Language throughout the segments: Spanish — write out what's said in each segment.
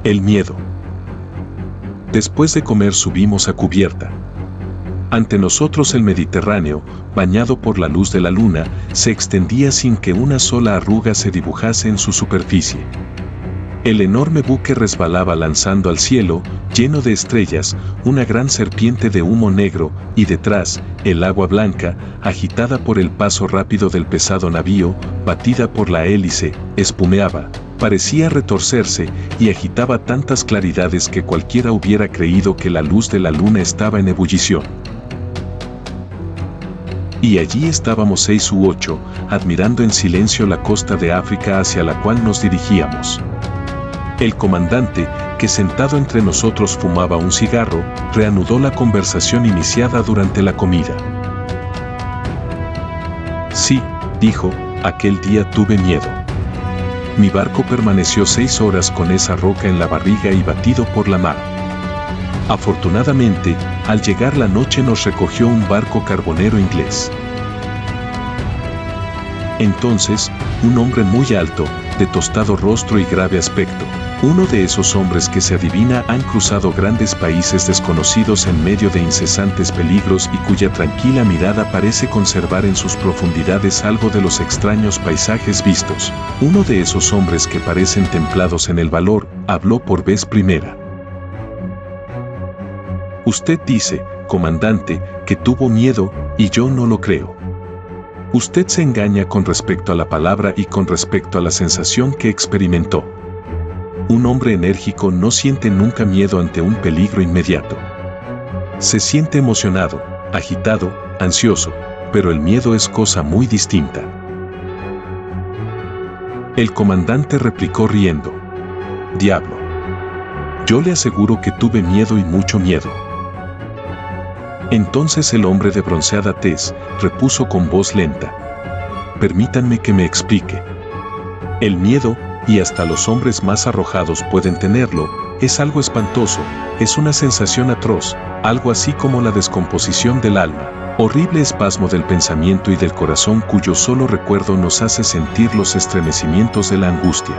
El miedo. Después de comer subimos a cubierta. Ante nosotros el Mediterráneo, bañado por la luz de la luna, se extendía sin que una sola arruga se dibujase en su superficie. El enorme buque resbalaba lanzando al cielo, lleno de estrellas, una gran serpiente de humo negro, y detrás, el agua blanca, agitada por el paso rápido del pesado navío, batida por la hélice, espumeaba, parecía retorcerse, y agitaba tantas claridades que cualquiera hubiera creído que la luz de la luna estaba en ebullición. Y allí estábamos 6 u 8, admirando en silencio la costa de África hacia la cual nos dirigíamos. El comandante, que sentado entre nosotros fumaba un cigarro, reanudó la conversación iniciada durante la comida. Sí, dijo, aquel día tuve miedo. Mi barco permaneció 6 horas con esa roca en la barriga y batido por la mar. Afortunadamente, al llegar la noche nos recogió un barco carbonero inglés. Entonces, un hombre muy alto, de tostado rostro y grave aspecto, uno de esos hombres que se adivina han cruzado grandes países desconocidos en medio de incesantes peligros y cuya tranquila mirada parece conservar en sus profundidades algo de los extraños paisajes vistos, uno de esos hombres que parecen templados en el valor, habló por vez primera. Usted dice, comandante, que tuvo miedo, y yo no lo creo. Usted se engaña con respecto a la palabra y con respecto a la sensación que experimentó. Un hombre enérgico no siente nunca miedo ante un peligro inmediato. Se siente emocionado, agitado, ansioso, pero el miedo es cosa muy distinta. El comandante replicó riendo. Diablo. Yo le aseguro que tuve miedo y mucho miedo. Entonces el hombre de bronceada tez repuso con voz lenta. Permítanme que me explique. El miedo, y hasta los hombres más arrojados pueden tenerlo, es algo espantoso, es una sensación atroz, algo así como la descomposición del alma, horrible espasmo del pensamiento y del corazón cuyo solo recuerdo nos hace sentir los estremecimientos de la angustia.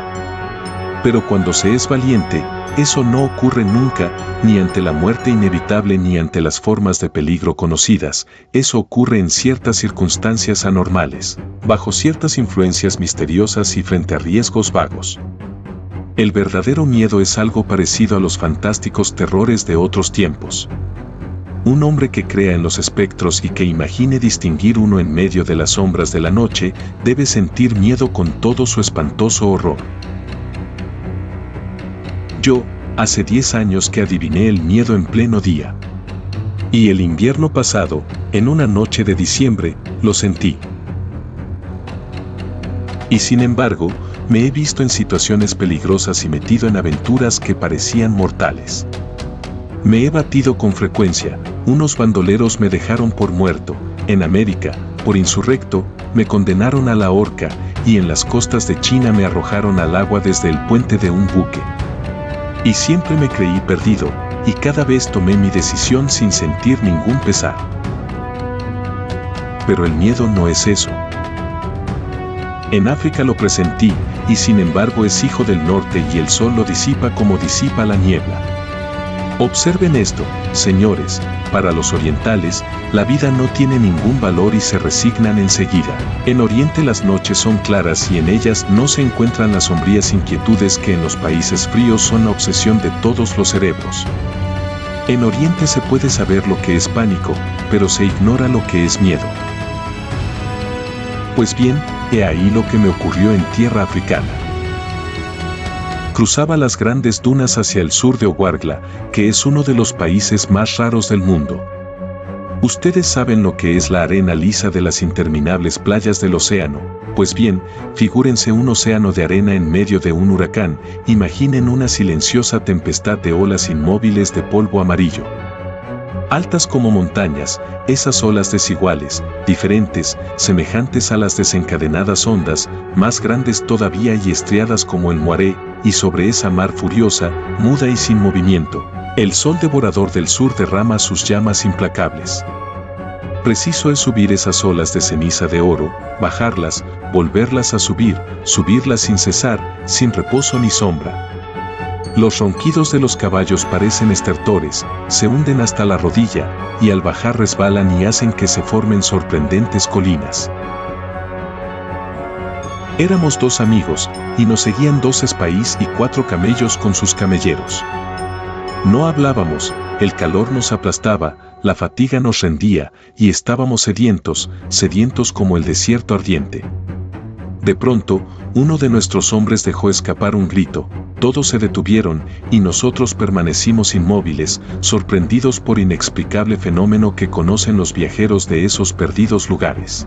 Pero cuando se es valiente, eso no ocurre nunca, ni ante la muerte inevitable ni ante las formas de peligro conocidas, eso ocurre en ciertas circunstancias anormales, bajo ciertas influencias misteriosas y frente a riesgos vagos. El verdadero miedo es algo parecido a los fantásticos terrores de otros tiempos. Un hombre que crea en los espectros y que imagine distinguir uno en medio de las sombras de la noche, debe sentir miedo con todo su espantoso horror. Yo, hace 10 años que adiviné el miedo en pleno día. Y el invierno pasado, en una noche de diciembre, lo sentí. Y sin embargo, me he visto en situaciones peligrosas y metido en aventuras que parecían mortales. Me he batido con frecuencia, unos bandoleros me dejaron por muerto, en América, por insurrecto, me condenaron a la horca, y en las costas de China me arrojaron al agua desde el puente de un buque. Y siempre me creí perdido, y cada vez tomé mi decisión sin sentir ningún pesar. Pero el miedo no es eso. En África lo presentí, y sin embargo es hijo del norte y el sol lo disipa como disipa la niebla. Observen esto, señores, para los orientales, la vida no tiene ningún valor y se resignan enseguida. En Oriente las noches son claras y en ellas no se encuentran las sombrías inquietudes que en los países fríos son la obsesión de todos los cerebros. En Oriente se puede saber lo que es pánico, pero se ignora lo que es miedo. Pues bien, he ahí lo que me ocurrió en tierra africana. Cruzaba las grandes dunas hacia el sur de Ouargla, que es uno de los países más raros del mundo. Ustedes saben lo que es la arena lisa de las interminables playas del océano. Pues bien, figúrense un océano de arena en medio de un huracán, imaginen una silenciosa tempestad de olas inmóviles de polvo amarillo. Altas como montañas, esas olas desiguales, diferentes, semejantes a las desencadenadas ondas, más grandes todavía y estriadas como el Muaré, y sobre esa mar furiosa, muda y sin movimiento, el sol devorador del sur derrama sus llamas implacables. Preciso es subir esas olas de ceniza de oro, bajarlas, volverlas a subir, subirlas sin cesar, sin reposo ni sombra. Los ronquidos de los caballos parecen estertores, se hunden hasta la rodilla, y al bajar resbalan y hacen que se formen sorprendentes colinas. Éramos 2 amigos, y nos seguían 2 espaís y 4 camellos con sus camelleros. No hablábamos, el calor nos aplastaba, la fatiga nos rendía, y estábamos sedientos como el desierto ardiente. De pronto, uno de nuestros hombres dejó escapar un grito, todos se detuvieron, y nosotros permanecimos inmóviles, sorprendidos por inexplicable fenómeno que conocen los viajeros de esos perdidos lugares.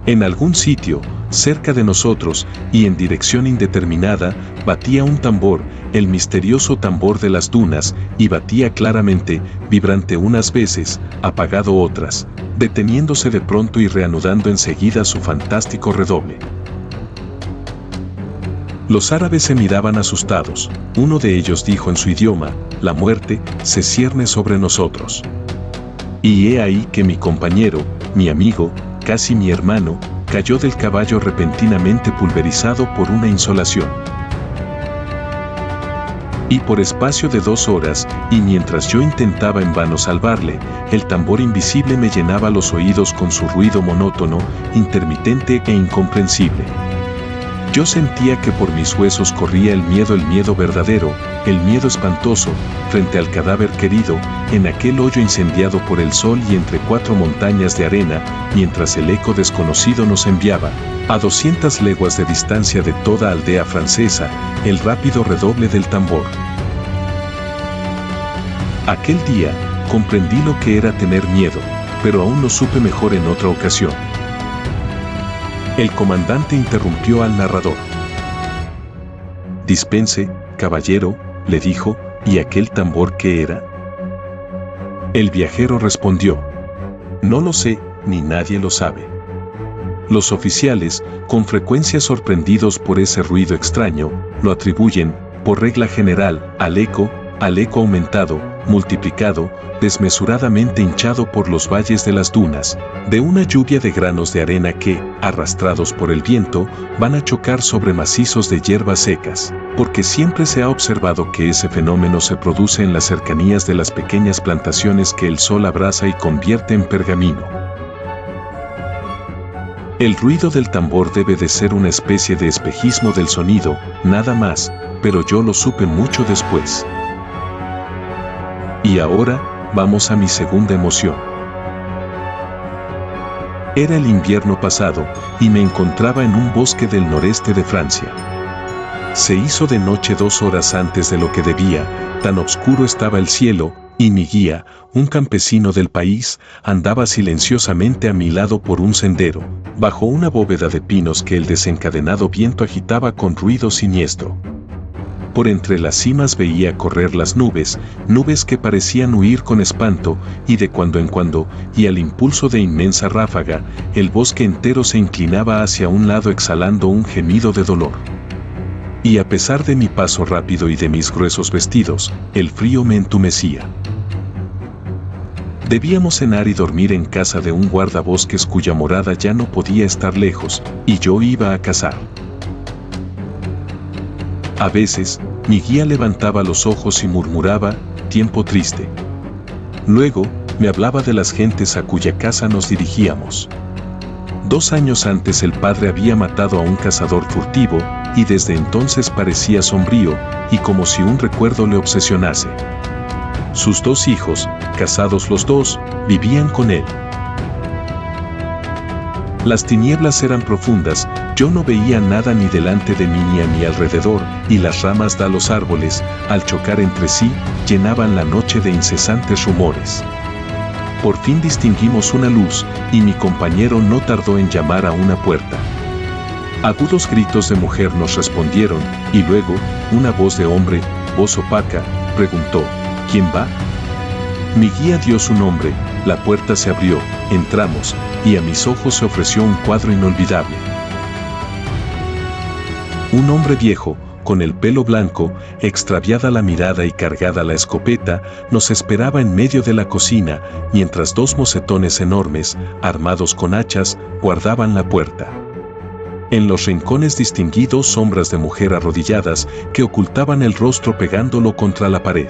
En algún sitio, cerca de nosotros, y en dirección indeterminada, batía un tambor, el misterioso tambor de las dunas, y batía claramente, vibrante unas veces, apagado otras, deteniéndose de pronto y reanudando enseguida su fantástico redoble. Los árabes se miraban asustados. Uno de ellos dijo en su idioma: «La muerte se cierne sobre nosotros». Y he ahí que mi compañero, mi amigo, casi mi hermano, cayó del caballo repentinamente pulverizado por una insolación. Y por espacio de 2 horas, y mientras yo intentaba en vano salvarle, el tambor invisible me llenaba los oídos con su ruido monótono, intermitente e incomprensible. Yo sentía que por mis huesos corría el miedo verdadero, el miedo espantoso, frente al cadáver querido, en aquel hoyo incendiado por el sol y entre 4 montañas de arena, mientras el eco desconocido nos enviaba, a 200 leguas de distancia de toda aldea francesa, el rápido redoble del tambor. Aquel día, comprendí lo que era tener miedo, pero aún lo supe mejor en otra ocasión. El comandante interrumpió al narrador. «Dispense, caballero», le dijo, «¿y aquel tambor qué era?». El viajero respondió: «No lo sé, ni nadie lo sabe». Los oficiales, con frecuencia sorprendidos por ese ruido extraño, lo atribuyen, por regla general, al eco aumentado, multiplicado, desmesuradamente hinchado por los valles de las dunas, de una lluvia de granos de arena que, arrastrados por el viento, van a chocar sobre macizos de hierbas secas, porque siempre se ha observado que ese fenómeno se produce en las cercanías de las pequeñas plantaciones que el sol abrasa y convierte en pergamino. El ruido del tambor debe de ser una especie de espejismo del sonido, nada más, pero yo lo supe mucho después. Y ahora, vamos a mi segunda emoción. Era el invierno pasado, y me encontraba en un bosque del noreste de Francia. Se hizo de noche 2 horas antes de lo que debía, tan oscuro estaba el cielo, y mi guía, un campesino del país, andaba silenciosamente a mi lado por un sendero, bajo una bóveda de pinos que el desencadenado viento agitaba con ruido siniestro. Por entre las cimas veía correr las nubes que parecían huir con espanto, y de cuando en cuando, y al impulso de inmensa ráfaga, el bosque entero se inclinaba hacia un lado exhalando un gemido de dolor. Y a pesar de mi paso rápido y de mis gruesos vestidos, el frío me entumecía. Debíamos cenar y dormir en casa de un guardabosques cuya morada ya no podía estar lejos, y yo iba a cazar. A veces, mi guía levantaba los ojos y murmuraba: «Tiempo triste». Luego, me hablaba de las gentes a cuya casa nos dirigíamos. 2 años antes el padre había matado a un cazador furtivo, y desde entonces parecía sombrío, y como si un recuerdo le obsesionase. Sus 2 hijos, casados los 2, vivían con él. Las tinieblas eran profundas, yo no veía nada ni delante de mí ni a mi alrededor, y las ramas de los árboles, al chocar entre sí, llenaban la noche de incesantes rumores. Por fin distinguimos una luz, y mi compañero no tardó en llamar a una puerta. Agudos gritos de mujer nos respondieron, y luego, una voz de hombre, voz opaca, preguntó: «¿Quién va?». Mi guía dio su nombre, la puerta se abrió, entramos, y a mis ojos se ofreció un cuadro inolvidable. Un hombre viejo, con el pelo blanco, extraviada la mirada y cargada la escopeta, nos esperaba en medio de la cocina, mientras 2 mocetones enormes, armados con hachas, guardaban la puerta. En los rincones distinguí dos sombras de mujer arrodilladas que ocultaban el rostro pegándolo contra la pared.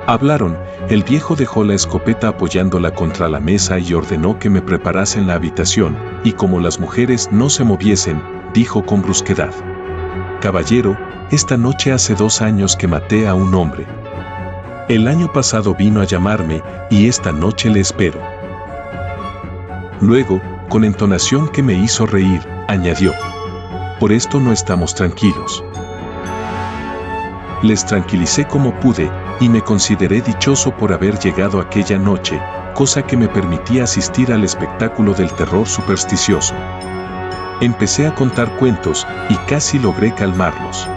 Hablaron, el viejo dejó la escopeta apoyándola contra la mesa y ordenó que me preparasen la habitación, y como las mujeres no se moviesen, dijo con brusquedad: «Caballero, esta noche hace 2 años que maté a un hombre. El año pasado vino a llamarme, y esta noche le espero». Luego, con entonación que me hizo reír, añadió: «Por esto no estamos tranquilos». Les tranquilicé como pude, y me consideré dichoso por haber llegado aquella noche, cosa que me permitía asistir al espectáculo del terror supersticioso. Empecé a contar cuentos, y casi logré calmarlos.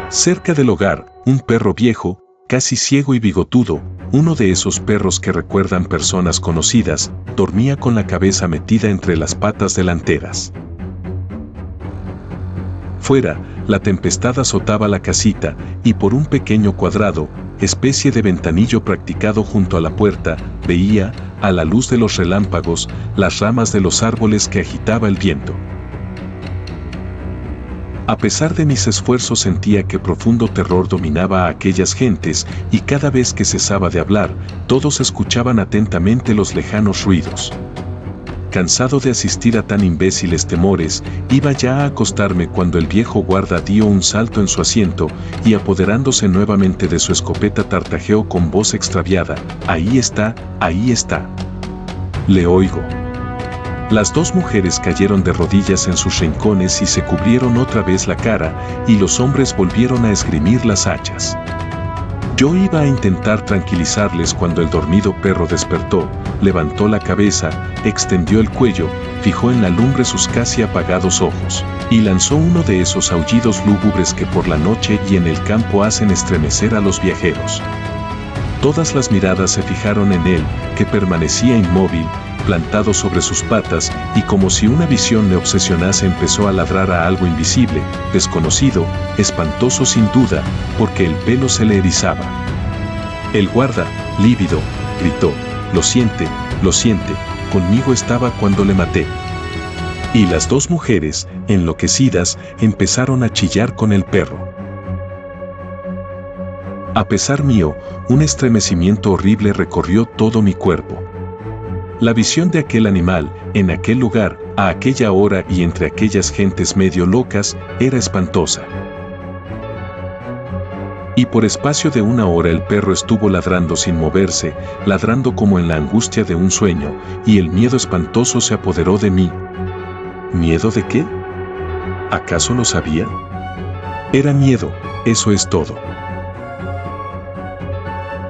Cerca del hogar, un perro viejo, casi ciego y bigotudo, uno de esos perros que recuerdan personas conocidas, dormía con la cabeza metida entre las patas delanteras. Fuera, la tempestad azotaba la casita, y por un pequeño cuadrado, especie de ventanillo practicado junto a la puerta, veía, a la luz de los relámpagos, las ramas de los árboles que agitaba el viento. A pesar de mis esfuerzos sentía que profundo terror dominaba a aquellas gentes, y cada vez que cesaba de hablar, todos escuchaban atentamente los lejanos ruidos. Cansado de asistir a tan imbéciles temores, iba ya a acostarme cuando el viejo guarda dio un salto en su asiento y apoderándose nuevamente de su escopeta tartajeó con voz extraviada: «Ahí está, ahí está. Le oigo». Las 2 mujeres cayeron de rodillas en sus rincones y se cubrieron otra vez la cara, y los hombres volvieron a esgrimir las hachas. Yo iba a intentar tranquilizarles cuando el dormido perro despertó, levantó la cabeza, extendió el cuello, fijó en la lumbre sus casi apagados ojos, y lanzó uno de esos aullidos lúgubres que por la noche y en el campo hacen estremecer a los viajeros. Todas las miradas se fijaron en él, que permanecía inmóvil, plantado sobre sus patas, y como si una visión le obsesionase empezó a ladrar a algo invisible, desconocido, espantoso sin duda, porque el pelo se le erizaba. El guarda, lívido, gritó: lo siente, conmigo estaba cuando le maté». Y las 2 mujeres, enloquecidas, empezaron a chillar con el perro. A pesar mío, un estremecimiento horrible recorrió todo mi cuerpo. La visión de aquel animal, en aquel lugar, a aquella hora y entre aquellas gentes medio locas, era espantosa. Y por espacio de 1 hora el perro estuvo ladrando sin moverse, ladrando como en la angustia de un sueño, y el miedo espantoso se apoderó de mí. ¿Miedo de qué? ¿Acaso lo sabía? Era miedo, eso es todo.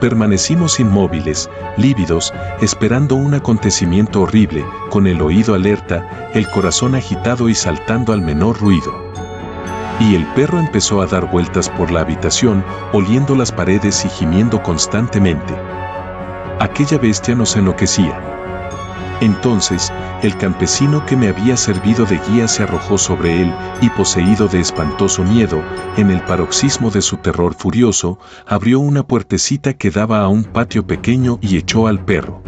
Permanecimos inmóviles, lívidos, esperando un acontecimiento horrible, con el oído alerta, el corazón agitado y saltando al menor ruido. Y el perro empezó a dar vueltas por la habitación, oliendo las paredes y gimiendo constantemente. Aquella bestia nos enloquecía. Entonces, el campesino que me había servido de guía se arrojó sobre él, y poseído de espantoso miedo, en el paroxismo de su terror furioso, abrió una puertecita que daba a un patio pequeño y echó al perro.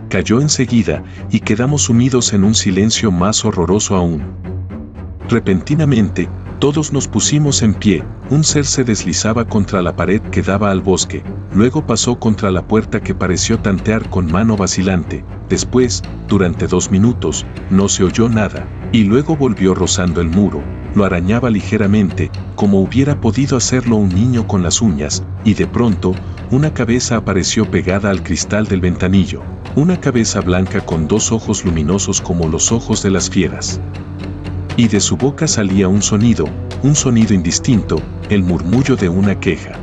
Cayó enseguida, y quedamos sumidos en un silencio más horroroso aún. Repentinamente, todos nos pusimos en pie, un ser se deslizaba contra la pared que daba al bosque, luego pasó contra la puerta que pareció tantear con mano vacilante, después, durante 2 minutos, no se oyó nada, y luego volvió rozando el muro, lo arañaba ligeramente, como hubiera podido hacerlo un niño con las uñas, y de pronto, una cabeza apareció pegada al cristal del ventanillo, una cabeza blanca con 2 ojos luminosos como los ojos de las fieras. Y de su boca salía un sonido indistinto, el murmullo de una queja.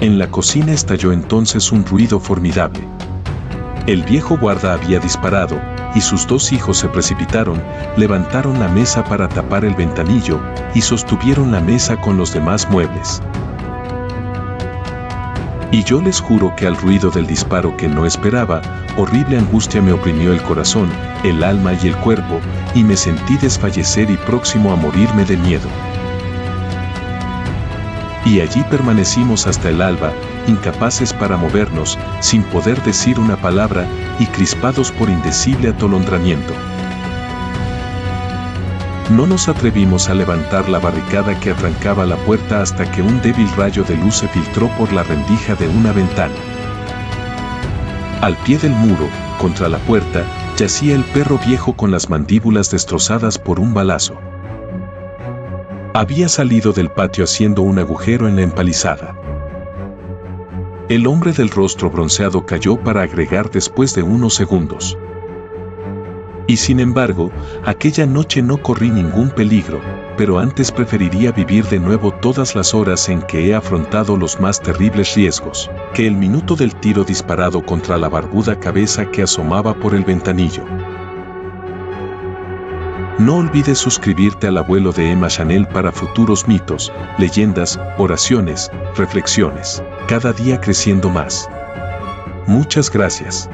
En la cocina estalló entonces un ruido formidable. El viejo guarda había disparado, y sus 2 hijos se precipitaron, levantaron la mesa para tapar el ventanillo, y sostuvieron la mesa con los demás muebles. Y yo les juro que al ruido del disparo que no esperaba, horrible angustia me oprimió el corazón, el alma y el cuerpo, y me sentí desfallecer y próximo a morirme de miedo. Y allí permanecimos hasta el alba, incapaces para movernos, sin poder decir una palabra, y crispados por indecible atolondramiento. No nos atrevimos a levantar la barricada que atrancaba la puerta hasta que un débil rayo de luz se filtró por la rendija de una ventana. Al pie del muro, contra la puerta, yacía el perro viejo con las mandíbulas destrozadas por un balazo. Había salido del patio haciendo un agujero en la empalizada. El hombre del rostro bronceado cayó para agregar después de unos segundos. Y sin embargo, aquella noche no corrí ningún peligro, pero antes preferiría vivir de nuevo todas las horas en que he afrontado los más terribles riesgos, que el minuto del tiro disparado contra la barbuda cabeza que asomaba por el ventanillo. No olvides suscribirte al abuelo de Emma Chanel para futuros mitos, leyendas, oraciones, reflexiones, cada día creciendo más. Muchas gracias.